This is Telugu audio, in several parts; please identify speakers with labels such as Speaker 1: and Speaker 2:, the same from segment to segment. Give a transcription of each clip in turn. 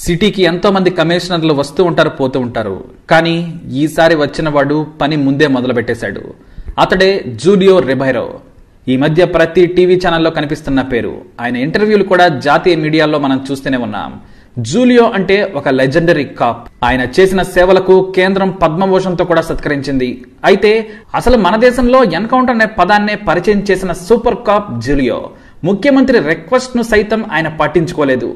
Speaker 1: సిటీకి ఎంతో మంది కమిషనర్లు వస్తూ ఉంటారు, పోతూ ఉంటారు. కానీ ఈసారి వచ్చిన వాడు పని ముందే మొదలు పెట్టేశాడు. అతడే జూలియో రిబైరో. ఈ మధ్య ప్రతి టీవీ ఛానల్లో కనిపిస్తున్న పేరు. ఆయన ఇంటర్వ్యూలు కూడా జాతీయ మీడియాలో మనం చూస్తూనే ఉన్నాం. జూలియో అంటే ఒక లెజెండరీ కాప్. ఆయన చేసిన సేవలకు కేంద్రం పద్మభూషణ్తో కూడా సత్కరించింది. అయితే అసలు మన దేశంలో ఎన్కౌంటర్ అనే పదాన్నే పరిచయం చేసిన సూపర్ కాప్ జూలియో. ముఖ్యమంత్రి రిక్వెస్ట్ ను సైతం ఆయన పట్టించుకోలేదు.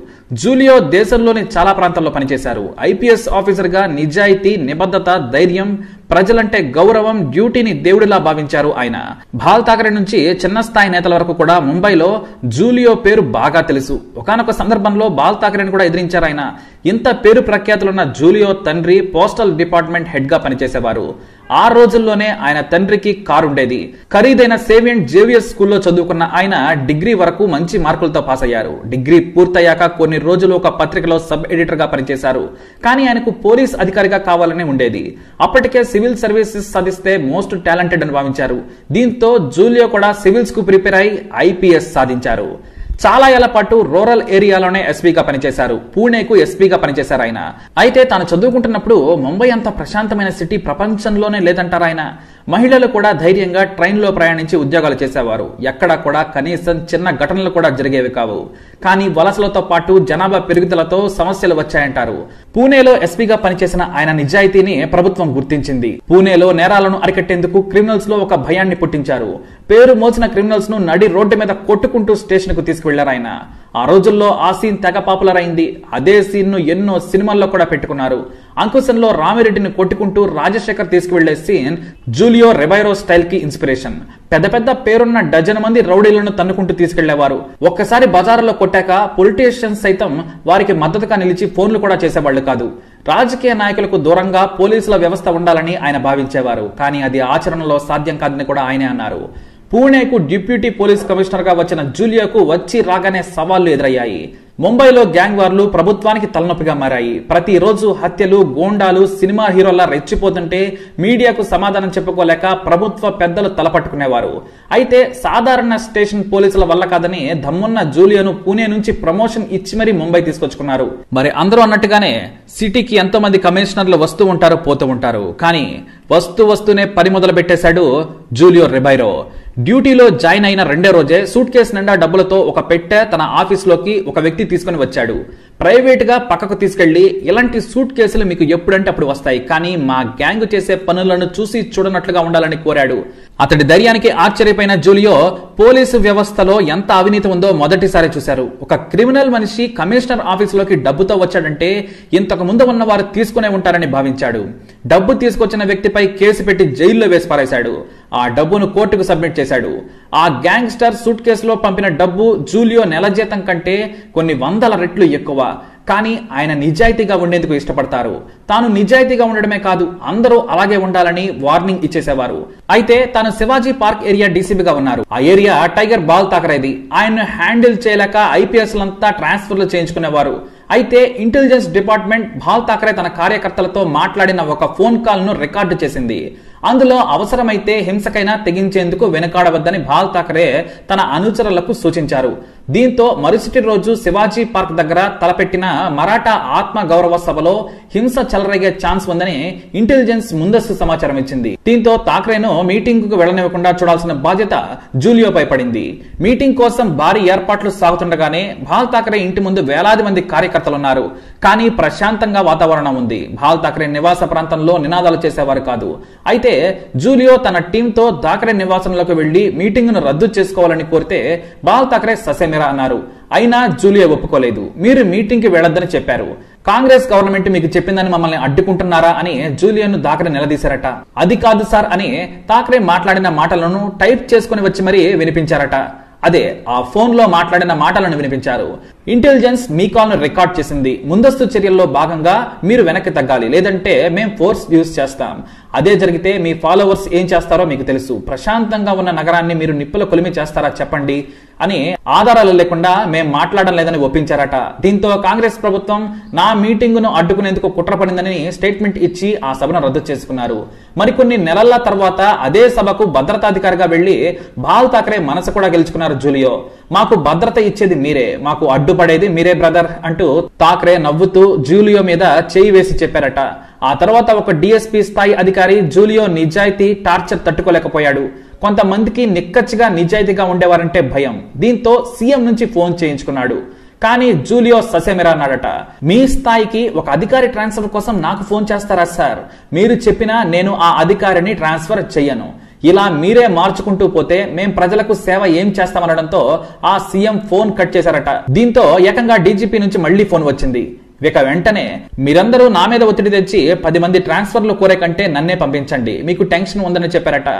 Speaker 1: జూలియో దేశంలోని చాలా ప్రాంతాల్లో పనిచేశారు. ఐపీఎస్ ఆఫీసర్ గా నిజాయితీ, నిబద్ధత, ధైర్యం, ప్రజలంటే గౌరవం, డ్యూటీని దేవుడిలా భావించారు ఆయన. బాల్ ఠాకరే నుంచి చిన్న స్థాయి నేతల వరకు కూడా ముంబైలో జూలియో పేరు బాగా తెలుసు. ఒకానొక సందర్భంలో బాల్ ఠాకరేని కూడా ఎదిరించారు ఆయన. ఇంత పేరు ప్రఖ్యాతులున్న జూలియో తండ్రి పోస్టల్ డిపార్ట్మెంట్ హెడ్ గా పనిచేసేవారు. ఆ రోజుల్లోనే ఆయన తండ్రికి కారు ఉండేది. ఖరీదైన సేవియంట్ జేవియర్ స్కూల్లో చదువుకున్న ఆయన డిగ్రీ వరకు మంచి మార్కులతో పాస్ అయ్యారు. డిగ్రీ పూర్తయ్యాక కొన్ని రోజులు ఒక పత్రికలో సబ్ ఎడిటర్ గా పనిచేశారు. కానీ ఆయనకు పోలీస్ అధికారిగా కావాలని ఉండేది. అప్పటికే సివిల్ సర్వీసెస్ సాధిస్తే మోస్ట్ టాలెంటెడ్ అని భావించారు. దీంతో జూలియో కూడా సివిల్స్ కు ప్రిపేర్ అయి ఐపీఎస్ సాధించారు. చాలా ఏళ్ల పాటు రూరల్ ఏరియాలోనే ఎస్పీగా పనిచేశారు. పూణేకు ఎస్పీగా పనిచేశారు ఆయన. అయితే తాను చదువుకుంటున్నప్పుడు ముంబై అంత ప్రశాంతమైన సిటీ ప్రపంచంలోనే లేదంటారు ఆయన. మహిళలు కూడా ధైర్యంగా ట్రైన్లో ప్రయాణించి ఉద్యోగాలు చేసేవారు. ఎక్కడా కూడా కనీసం చిన్న ఘటనలు కూడా జరిగేవి కావు. కానీ వలసలతో పాటు జనాభా పెరుగుదలతో సమస్యలు వచ్చాయంటారు. పూణేలో ఎస్పీగా పనిచేసిన ఆయన నిజాయితీని ప్రభుత్వం గుర్తించింది. పూణేలో నేరాలను అరికట్టేందుకు క్రిమినల్స్ లో ఒక భయాన్ని పుట్టించారు. పేరు మోసిన క్రిమినల్స్ ను నడి రోడ్డు మీద కొట్టుకుంటూ స్టేషన్ కు తీసుకువెళ్లారు ఆయన. ఆ రోజుల్లో ఆ సీన్ తెగ పాపులర్ అయింది. అదే సీన్ ను ఎన్నో సినిమాల్లో కూడా పెట్టుకున్నారు. అంకుశంలో రామిరెడ్డిని కొట్టుకుంటూ రాజశేఖర్ తీసుకువెళ్లే సీన్ జూలియో రిబైరో స్టైల్ కి ఇన్స్పిరేషన్. పెద్ద పెద్ద పేరున్న డజన్ మంది రౌడీలను తన్నుకుంటూ తీసుకెళ్లేవారు. ఒక్కసారి బజారులో కొట్టాక పొలిటీషియన్స్ సైతం వారికి మద్దతుగా నిలిచి ఫోన్లు కూడా చేసేవాళ్లు కాదు. రాజకీయ నాయకులకు దూరంగా పోలీసుల వ్యవస్థ ఉండాలని ఆయన భావించేవారు. కానీ అది ఆచరణలో సాధ్యం కాదని కూడా ఆయనే అన్నారు. పూణేకు డిప్యూటీ పోలీస్ కమిషనర్ గా వచ్చిన జూలియోకు వచ్చి రాగానే సవాళ్లు ఎదురయ్యాయి. ముంబైలో గ్యాంగ్ వార్లు ప్రభుత్వానికి తలనొప్పిగా మారాయి. ప్రతిరోజు హత్యలు, గోండాలు సినిమా హీరోలా రెచ్చిపోతుంటే మీడియాకు సమాధానం చెప్పుకోలేక ప్రభుత్వ పెద్దలు తలపట్టుకునేవారు. అయితే సాధారణ స్టేషన్ పోలీసుల వల్ల కాదని దమ్మున్న జూలియోను పూణే నుంచి ప్రమోషన్ ఇచ్చి మరీ ముంబై తీసుకొచ్చుకున్నారు. మరి అందరూ అన్నట్టుగానే సిటీకి ఎంతో మంది కమిషనర్లు వస్తూ ఉంటారు, పోతూ ఉంటారు. కానీ వస్తూనే పని మొదలు పెట్టేశాడు జూలియో రిబైరో. డ్యూటీలో జాయిన్ అయిన రెండో రోజే సూట్ కేసు నిండా డబ్బులతో ఒక పెట్టె తన ఆఫీస్లోకి ఒక వ్యక్తి తీసుకుని వచ్చాడు. ప్రైవేట్ గా పక్కకు తీసుకెళ్లి, ఇలాంటి సూట్ కేసులు మీకు ఎప్పుడంటే అప్పుడు వస్తాయి, కానీ మా గ్యాంగ్ చేసే పనులను చూసి చూడనట్లుగా ఉండాలని కోరాడు. అతడి ధైర్యానికి ఆశ్చర్యపోయిన జూలియో పోలీసు వ్యవస్థలో ఎంత అవినీతి ఉందో మొదటిసారి చూశారు. ఒక క్రిమినల్ మనిషి కమిషనర్ ఆఫీసులోకి డబ్బుతో వచ్చాడంటే ఇంతకు ముందు ఉన్న వారు తీసుకునే ఉంటారని భావించాడు. డబ్బు తీసుకొచ్చిన వ్యక్తిపై కేసు పెట్టి జైల్లో వేసి పారేశాడు. ఆ డబ్బును కోర్టుకు సబ్మిట్ చేశాడు. ఆ గ్యాంగ్స్టర్ సూట్ కేసులో పంపిన డబ్బు జూలియో నెల జీతం కంటే కొన్ని వందల రెట్లు ఎక్కువ. కానీ ఆయన నిజాయితీగా ఉండేందుకు ఇష్టపడతారు. తాను నిజాయితీగా ఉండడమే కాదు, అందరూ అలాగే ఉండాలని వార్నింగ్ ఇచ్చేసేవారు. అయితే తాను శివాజీ పార్క్ ఏరియా డీసీపీగా ఉన్నారు. ఆ ఏరియా టైగర్ బాల్ ఠాకరేది. ఆయన్ను హ్యాండిల్ చేయలేక ఐపీఎస్ లంతా ట్రాన్స్ఫర్లు చేయించుకునేవారు. అయితే ఇంటెలిజెన్స్ డిపార్ట్మెంట్ బాల్ ఠాకరే తన కార్యకర్తలతో మాట్లాడిన ఒక ఫోన్ కాల్ ను రికార్డు చేసింది. అందులో అవసరమైతే హింసకైనా తెగించేందుకు వెనుకాడవద్దని బాల్ ఠాకరే తన అనుచరులకు సూచించారు. దీంతో మరుసటి రోజు శివాజీ పార్క్ దగ్గర తలపెట్టిన మరాఠా ఆత్మ గౌరవ సభలో హింస చెలరేగే ఛాన్స్ ఉందని ఇంటెలిజెన్స్ ముందస్తు సమాచారం ఇచ్చింది. దీంతో ఠాకరేను మీటింగ్ కు వెళ్లనివ్వకుండా చూడాల్సిన బాధ్యత జూలియోపై పడింది. మీటింగ్ కోసం భారీ ఏర్పాట్లు సాగుతుండగానే బాల్ ఠాకరే ఇంటి ముందు వేలాది మంది కార్యకర్తలున్నారు. కానీ ప్రశాంతంగా వాతావరణం ఉంది. బాల్ ఠాకరే నివాస ప్రాంతంలో నినాదాలు చేసేవారు కాదు. అయితే జూలియో తన టీంతో ఠాకరే నివాసంలోకి వెళ్లి మీటింగ్ ను రద్దు చేసుకోవాలని కోరితే బాల్ ఠాకరే ససేమిరా అన్నారు. అయినా జూలియో ఒప్పుకోలేదు. మీరు మీటింగ్ కి వెళ్లొద్దని చెప్పారు. కాంగ్రెస్ గవర్నమెంట్ మీకు చెప్పిందని మమ్మల్ని అడ్డుకుంటున్నారా అని జూలియోను ఠాకరే నిలదీశారట. అది కాదు సార్ అని ఠాకరే మాట్లాడిన మాటలను టైప్ చేసుకుని వచ్చి మరీ వినిపించారట. అదే ఆ ఫోన్ లో మాట్లాడిన మాటలను వినిపించారు. ఇంటెలిజెన్స్ మీ కాల్ ను రికార్డ్ చేసింది. ముందస్తు చర్యల్లో భాగంగా మీరు వెనక్కి తగ్గాలి, లేదంటే మేం ఫోర్స్ యూజ్ చేస్తాం. అదే జరిగితే మీ ఫాలోవర్స్ ఏం చేస్తారో మీకు తెలుసు. ప్రశాంతంగా ఉన్న నగరాన్ని మీరు నిప్పుల కొలిమి చేస్తారా చెప్పండి అని ఆధారాలు లేకుండా మేం మాట్లాడడం లేదని ఒప్పించారట. దీంతో కాంగ్రెస్ ప్రభుత్వం నా మీటింగ్ ను అడ్డుకునేందుకు కుట్రపడిందని స్టేట్మెంట్ ఇచ్చి ఆ సభను రద్దు చేసుకున్నారు. మరికొన్ని నెలల తర్వాత అదే సభకు భద్రతాధికారిగా వెళ్లి బాల్ ఠాకరే మనసు కూడా గెలుచుకున్నారు జూలియో. మాకు భద్రత ఇచ్చేది మీరే, మాకు అడ్డుపడేది మీరే బ్రదర్ అంటూ థాక్రే నవ్వుతూ జూలియో మీద చేయి వేసి చెప్పారట. ఆ తర్వాత ఒక డిఎస్పీ స్థాయి అధికారి జూలియో నిజాయితీ టార్చర్ తట్టుకోలేకపోయాడు. కొంతమందికి నిక్కచ్చిగా నిజాయితీగా ఉండేవారంటే భయం. దీంతో సీఎం నుంచి ఫోన్ చేయించుకున్నాడు. కానీ జూలియో ససేమిరా అన్నాడట. మీ స్థాయికి ఒక అధికారి ట్రాన్స్ఫర్ కోసం నాకు ఫోన్ చేస్తారా సార్? మీరు చెప్పినా నేను ఆ అధికారిని ట్రాన్స్ఫర్ చెయ్యను. ఇలా మీరే మార్చుకుంటూ పోతే మేం ప్రజలకు సేవ ఏం చేస్తామనడంతో ఆ సీఎం ఫోన్ కట్ చేశారట. దీంతో ఏకంగా డీజీపీ నుంచి మళ్లీ ఫోన్ వచ్చింది. ఇక వెంటనే మీరందరూ నా మీద ఒత్తిడి తెచ్చి 10 మంది ట్రాన్స్ఫర్లు కోరే కంటే నన్నే పంపించండి, మీకు టెన్షన్ ఉందని చెప్పారట.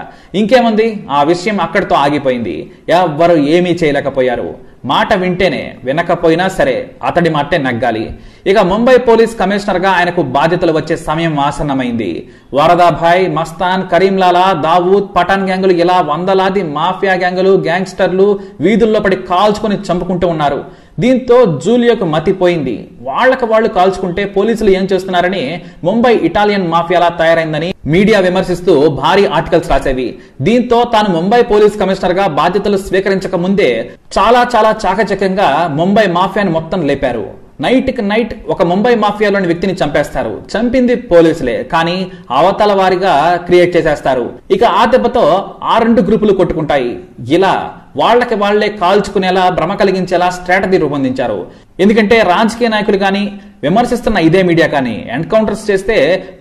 Speaker 1: ఇంకేముంది, ఆ విషయం అక్కడితో ఆగిపోయింది. ఎవ్వరు ఏమీ చేయలేకపోయారు. మాట వింటేనే, వినకపోయినా సరే అతడి మాటే నగ్గాలి. ఇక ముంబై పోలీస్ కమిషనర్ గా ఆయనకు బాధ్యతలు వచ్చే సమయం ఆసన్నమైంది. వరదాభాయ్, మస్తాన్, కరీంలాలా, దావూద్, పఠాన్ గ్యాంగులు ఇలా వందలాది మాఫియా గ్యాంగులు, గ్యాంగ్స్టర్లు వీధుల్లో పడి కాల్చుకుని చంపుకుంటూ ఉన్నారు. దీంతో జూలియోకు మతిపోయింది. వాళ్లకు వాళ్లు కాల్చుకుంటే పోలీసులు ఏం చేస్తున్నారని ముంబై ఇటాలియన్ మాఫియాలా తయారైందని మీడియా విమర్శిస్తూ భారీ ఆర్టికల్స్ రాసేవి. దీంతో తాను ముంబై పోలీస్ కమిషనర్ గా బాధ్యతలు స్వీకరించక ముందే చాలా చాకచక్యంగా ముంబై మాఫియాను మొత్తం లేపారు. నైట్ కి నైట్ ఒక ముంబై మాఫియాలోని వ్యక్తిని చంపేస్తారు. చంపింది పోలీసులే, కానీ అవతల వారిగా క్రియేట్ చేసేస్తారు. ఇక ఆ దెబ్బతో ఆ 2 గ్రూపులు కొట్టుకుంటాయి. ఇలా వాళ్లకి వాళ్లే కాల్చుకునేలా భ్రమ కలిగించేలా స్ట్రాటజీ రూపొందించారు. ఎందుకంటే రాజకీయ నాయకులు కానీ విమర్శిస్తున్న ఇదే మీడియా కానీ ఎన్కౌంటర్స్ చేస్తే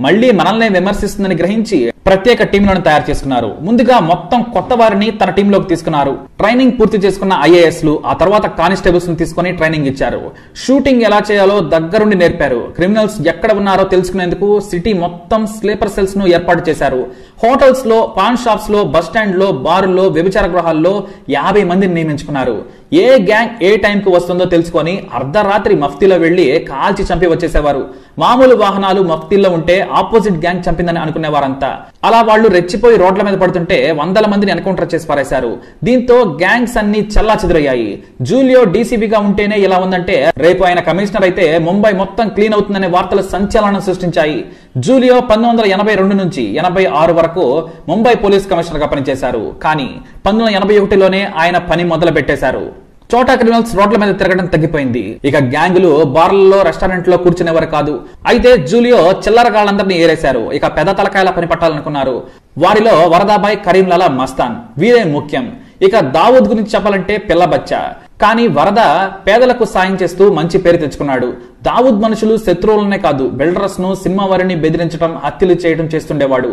Speaker 1: మళ్లీ మనల్నే విమర్శిస్తుందని గ్రహించి ప్రత్యేక టీంలను తయారు చేసుకున్నారు. ముందుగా మొత్తం కొత్త వారిని తన టీంలోకి తీసుకున్నారు. ట్రైనింగ్ పూర్తి చేసుకున్న ఐఏఎస్లు, ఆ తర్వాత కానిస్టేబుల్స్ ని తీసుకుని ట్రైనింగ్ ఇచ్చారు. షూటింగ్ ఎలా చేయాలో దగ్గరుండి నేర్పారు. క్రిమినల్స్ ఎక్కడ ఉన్నారో తెలుసుకునేందుకు సిటీ మొత్తం స్లీపర్ సెల్స్ ను ఏర్పాటు చేశారు. హోటల్స్ లో, పాన్ షాప్స్ లో, బస్ స్టాండ్ లో, బారుల్లో, వ్యభిచార గృహాల్లో 50 మందిని నియమించుకున్నారు. ఏ గ్యాంగ్ ఏ టైం కు వస్తుందో తెలుసుకొని అర్ధరాత్రి మఫ్తీలో వెళ్లి కాల్చి చంపి వచ్చేసేవారు. మామూలు వాహనాలు మఫ్తీల్లో ఉంటే ఆపోజిట్ గ్యాంగ్ చంపిందని అనుకునేవారంతా. అలా వాళ్లు రెచ్చిపోయి రోడ్ల మీద పడుతుంటే 100 మందిని ఎన్కౌంటర్ చేసి పారేశారు. దీంతో గ్యాంగ్స్ అన్ని చల్లా చెదురయ్యాయి. జూలియో డీసీపీగా ఉంటేనే ఇలా ఉందంటే రేపు ఆయన కమిషనర్ అయితే ముంబై మొత్తం క్లీన్ అవుతుందనే వార్తలు సంచలనం సృష్టించాయి. జూలియో 1982 నుంచి 86 వరకు ముంబై పోలీస్ కమిషనర్ గా పనిచేశారు. కానీ 1981లోనే ఆయన పని మొదలు పెట్టేశారు. చోటా క్రిమినల్స్ రోడ్ల మీద తిరగడం తగ్గిపోయింది. ఇక గ్యాంగులు బార్లలో, రెస్టారెంట్ లో కూర్చునేవారు కాదు. అయితే జూలియో చిల్లరగాళ్లందరినీ ఏరేశారు. ఇక పెద్ద తలకాయల పని పట్టాలనుకున్నారు. వారిలో వరదాబాయ్, కరీంలాలా, మస్తాన్ వీరే ముఖ్యం. ఇక దావూద్ గురించి చెప్పాలంటే పిల్లబచ్చా. కానీ వరద పేదలకు సాయం చేస్తూ మంచి పేరు తెచ్చుకున్నాడు. దావూద్ మనుషులు శత్రువులనే కాదు, బిల్డర్స్ ను, సినిమా వారిని బెదిరించడం, హత్యలు చేయడం చేస్తుండేవాడు.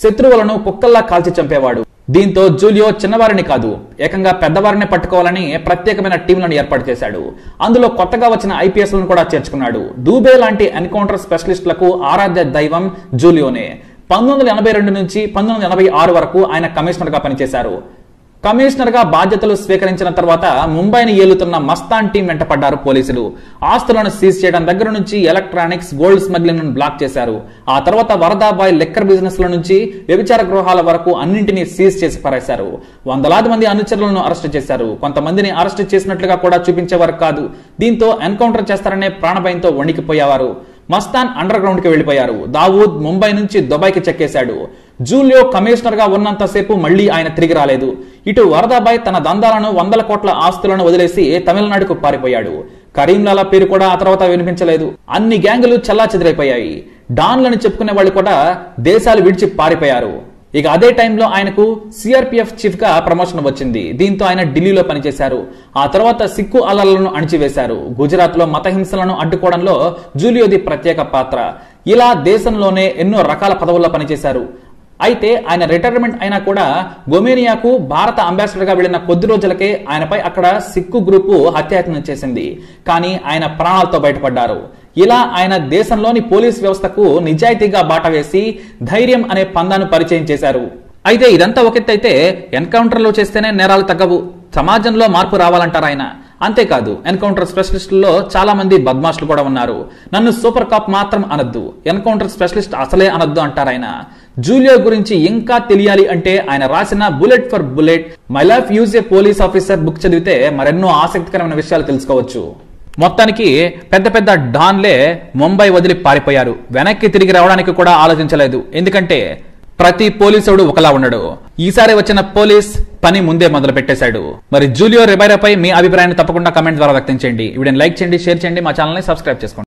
Speaker 1: శత్రువులను కుక్కల్లా కాల్చి చంపేవాడు. దీంతో జూలియో చిన్నవారిని కాదు, ఏకంగా పెద్దవారిని పట్టుకోవాలని ప్రత్యేకమైన టీంలను ఏర్పాటు చేశాడు. అందులో కొత్తగా వచ్చిన ఐపీఎస్లను కూడా చేర్చుకున్నాడు. దూబే లాంటి ఎన్కౌంటర్ స్పెషలిస్టులకు ఆరాధ్య దైవం జూలియోనే. 1982 నుంచి 1986 వరకు ఆయన కమిషనర్ గా పనిచేశారు. కమిషనర్ గా బాధ్యతలు స్వీకరించిన తర్వాత ముంబైని ఏలుతున్న మస్తాన్ టీం వెంట పడ్డారు పోలీసులు. ఆస్తులను సీజ్ చేయడం దగ్గర నుంచి ఎలక్ట్రానిక్స్, గోల్డ్ స్మగ్లింగ్ బ్లాక్ చేశారు. ఆ తర్వాత వరదాబాయ్ లిక్కర్ బిజినెస్ ల నుంచి వ్యభిచార గృహాల వరకు అన్నింటినీ సీజ్ చేసి పారేశారు. వందలాది మంది అనుచరులను అరెస్టు చేశారు. కొంతమందిని అరెస్టు చేసినట్లుగా కూడా చూపించేవారు కాదు. దీంతో ఎన్కౌంటర్ చేస్తారనే ప్రాణభయంతో వణికిపోయేవారు. మస్తాన్ అండర్ గ్రౌండ్ కి వెళ్లిపోయారు. దావూద్ ముంబై నుంచి దుబాయ్కి చెక్కేశాడు. జూలియో కమిషనర్ గా ఉన్నంతసేపు మళ్లీ ఆయన తిరిగి రాలేదు. ఇటు వరదాబాయ్ తన దందాలను, 100 కోట్ల ఆస్తులను వదిలేసి తమిళనాడుకు పారిపోయాడు. కరీంలాలా పేరు కూడా ఆ తర్వాత వినిపించలేదు. అన్ని గ్యాంగులు చల్లా చెదిరైపోయాయి. డాన్లను చెప్పుకునే వాళ్ళు కూడా దేశాలు విడిచి పారిపోయారు. ఇక అదే టైంలో ఆయనకు సిఆర్పిఎఫ్ చీఫ్ గా ప్రమోషన్ వచ్చింది. దీంతో ఆయన ఢిల్లీలో పనిచేశారు. ఆ తర్వాత సిక్కు అల్లర్లను అణిచివేశారు. గుజరాత్ లో మత హింసలను అడ్డుకోవడంలో జూలియోది ప్రత్యేక పాత్ర. ఇలా దేశంలోనే ఎన్నో రకాల పదవుల్లో పనిచేశారు. అయితే ఆయన రిటైర్మెంట్ అయినా కూడా గొమేనియాకు భారత అంబాసిడర్ గా వెళ్లిన కొద్ది రోజులకే ఆయనపై అక్కడ సిక్కు గ్రూపు హత్యాయత్నం చేసింది. కానీ ఆయన ప్రాణాలతో బయటపడ్డారు. ఇలా ఆయన దేశంలోని పోలీస్ వ్యవస్థకు నిజాయితీగా బాట వేసి ధైర్యం అనే పందాను పరిచయం చేశారు. అయితే ఇదంతా ఒకెత్తైతే ఎన్కౌంటర్లు చేస్తేనే నేరాలు తగ్గవు, సమాజంలో మార్పు రావాలంటారు ఆయన. అంతేకాదు, ఎన్కౌంటర్ స్పెషలిస్టుల్లో చాలా మంది బద్మాష్లు కూడా ఉన్నారు. నన్ను సూపర్ కాప్ మాత్రం అనొద్దు, ఎన్కౌంటర్ స్పెషలిస్ట్ అసలే అనొద్దు అంటారు ఆయన. జూలియో గురించి ఇంకా తెలియాలి అంటే ఆయన రాసిన bullet for bullet, my life use a police officer book చదివితే మరెన్నో ఆసక్తికరమైన విషయాలు తెలుసుకోవచ్చు. మొత్తానికి పెద్ద పెద్ద డాన్లే ముంబై వదిలి పారిపోయారు. వెనక్కి తిరిగి రావడానికి కూడా ఆలోచించలేదు. ఎందుకంటే ప్రతి పోలీసుడు ఒకలా ఉండడు. ఈసారి వచ్చిన పోలీస్ పని ముందే మొదలు పెట్టేశాడు. మరి జూలియో రిబైరోపై మీ అభిప్రాయాన్ని తప్పకుండా కమెంట్ ద్వారా వ్యక్తం చేయండి. వీడియోని లైక్ చేయండి, షేర్ చేయండి, మా ఛానల్ ని సబ్స్క్రైబ్ చేసుకోండి.